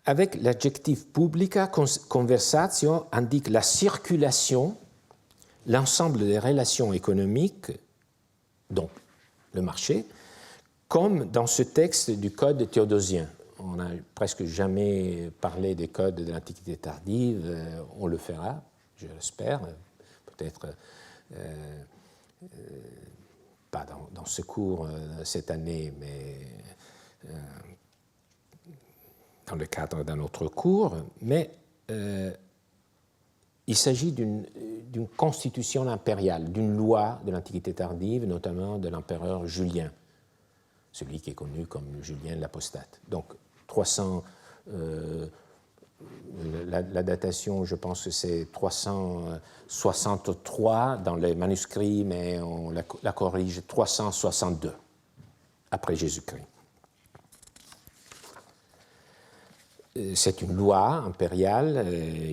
Avec l'adjectif publica, conversatio indique la circulation, l'ensemble des relations économiques, donc le marché, comme dans ce texte du Code théodosien. On n'a presque jamais parlé des codes de l'Antiquité tardive, on le fera, je l'espère, peut-être pas dans ce cours cette année, mais dans le cadre d'un autre cours, mais il s'agit d'une constitution impériale, d'une loi de l'Antiquité tardive, notamment de l'empereur Julien, celui qui est connu comme Julien l'Apostate. Donc 300, la datation, je pense que c'est 363 dans les manuscrits, mais on la corrige 362 après Jésus-Christ. C'est une loi impériale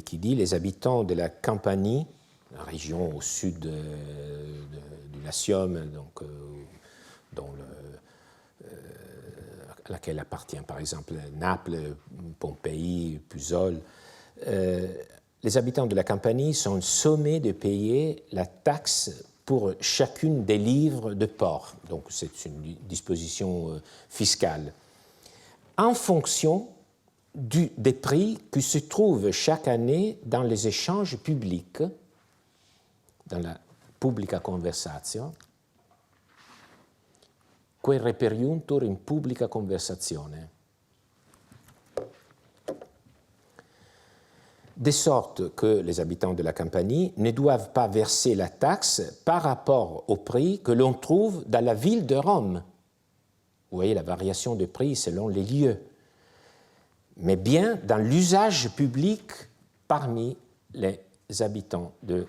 qui dit les habitants de la Campanie, la région au sud du Latium, donc, à laquelle appartient par exemple Naples, Pompéi, Pusole, les habitants de la Campanie sont sommés de payer la taxe pour chacune des livres de port. Donc c'est une disposition fiscale. En fonction des prix qui se trouvent chaque année dans les échanges publics, dans la publica conversatio, que reperiuntur in publica conversazione. De sorte que les habitants de la Campanie ne doivent pas verser la taxe par rapport au prix que l'on trouve dans la ville de Rome. Vous voyez la variation de prix selon les lieux, mais bien dans l'usage public parmi les habitants de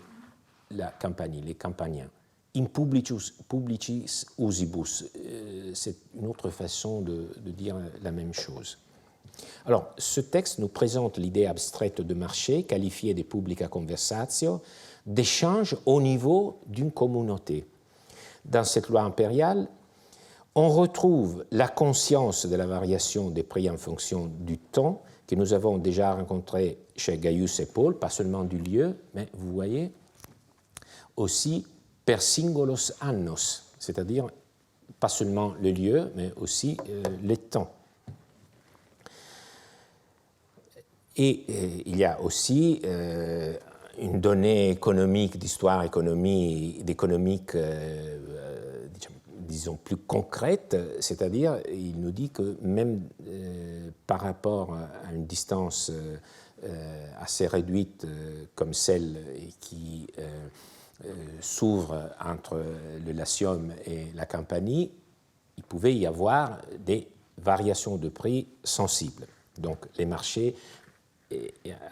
la Campanie, les Campaniens. In publicis usibus, c'est une autre façon de dire la même chose. Alors, ce texte nous présente l'idée abstraite de marché, qualifiée de publica conversatio, d'échange au niveau d'une communauté. Dans cette loi impériale, on retrouve la conscience de la variation des prix en fonction du temps que nous avons déjà rencontré chez Gaius et Paul, pas seulement du lieu, mais vous voyez aussi per singulos annos, c'est-à-dire pas seulement le lieu, mais aussi les temps. Et il y a aussi une donnée économique, d'histoire économique, disons, plus concrète, c'est-à-dire, il nous dit que même par rapport à une distance assez réduite comme celle qui s'ouvre entre le Latium et la Campanie, il pouvait y avoir des variations de prix sensibles. Donc les marchés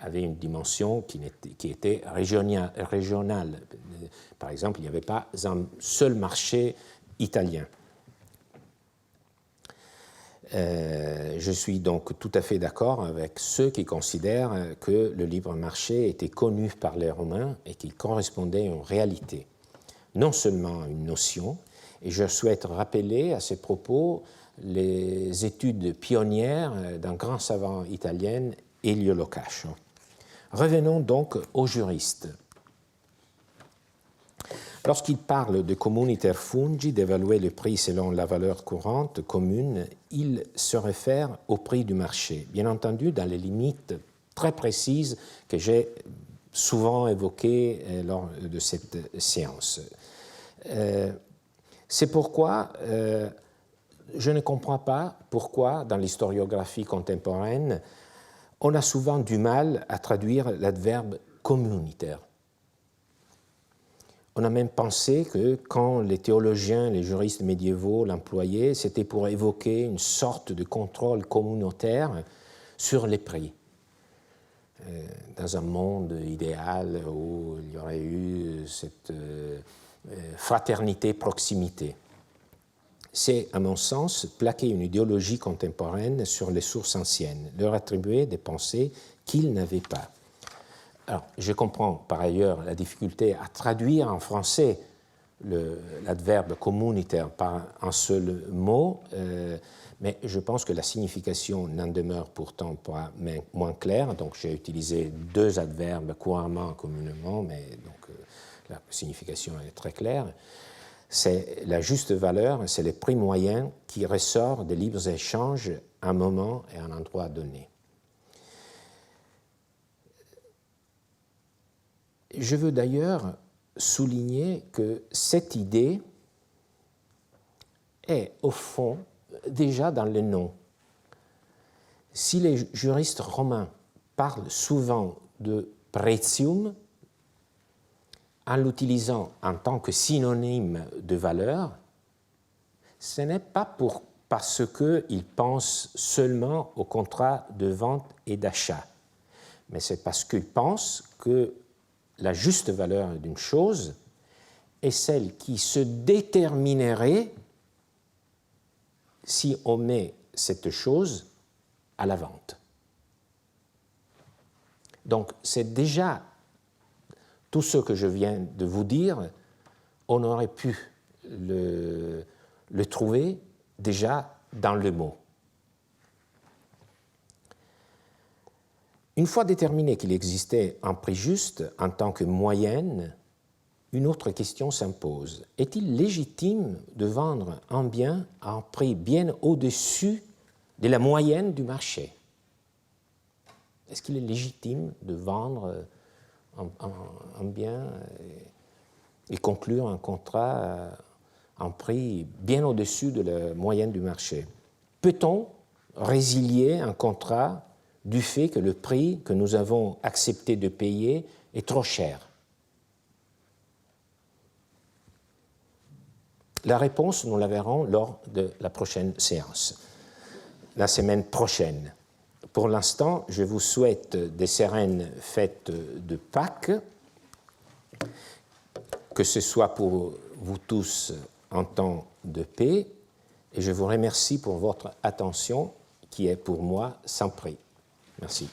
avaient une dimension qui était régionale. Par exemple, il n'y avait pas un seul marché italien. Je suis donc tout à fait d'accord avec ceux qui considèrent que le libre marché était connu par les Romains et qu'il correspondait en réalité, non seulement à une notion, et je souhaite rappeler à ces propos les études pionnières d'un grand savant italien, Elio Locascio. Revenons donc aux juristes. Lorsqu'il parle de communiter fungi, d'évaluer le prix selon la valeur courante commune, il se réfère au prix du marché, bien entendu dans les limites très précises que j'ai souvent évoquées lors de cette séance. C'est pourquoi je ne comprends pas pourquoi, dans l'historiographie contemporaine, on a souvent du mal à traduire l'adverbe communautaire. On a même pensé que quand les théologiens, les juristes médiévaux l'employaient, c'était pour évoquer une sorte de contrôle communautaire sur les prix. Dans un monde idéal où il y aurait eu cette fraternité-proximité. C'est, à mon sens, plaquer une idéologie contemporaine sur les sources anciennes, leur attribuer des pensées qu'ils n'avaient pas. Alors, je comprends par ailleurs la difficulté à traduire en français l'adverbe communautaire par un seul mot, mais je pense que la signification n'en demeure pourtant pas moins claire. Donc, j'ai utilisé deux adverbes couramment, communément, mais donc, la signification est très claire. C'est la juste valeur, c'est le prix moyen qui ressort des libres échanges à un moment et à un endroit donné. Je veux d'ailleurs souligner que cette idée est, au fond, déjà dans le nom. Si les juristes romains parlent souvent de pretium, en l'utilisant en tant que synonyme de valeur, ce n'est pas parce qu'ils pensent seulement au contrat de vente et d'achat, mais c'est parce qu'ils pensent que la juste valeur d'une chose est celle qui se déterminerait si on met cette chose à la vente. Donc, c'est déjà tout ce que je viens de vous dire, on aurait pu le trouver déjà dans le mot. Une fois déterminé qu'il existait un prix juste en tant que moyenne, une autre question s'impose. Est-il légitime de vendre un bien à un prix bien au-dessus de la moyenne du marché? Est-ce qu'il est légitime de vendre un bien et conclure un contrat à un prix bien au-dessus de la moyenne du marché? Peut-on résilier un contrat du fait que le prix que nous avons accepté de payer est trop cher? La réponse, nous la verrons lors de la prochaine séance, la semaine prochaine. Pour l'instant, je vous souhaite des sereines fêtes de Pâques, que ce soit pour vous tous en temps de paix, et je vous remercie pour votre attention qui est pour moi sans prix. Merci.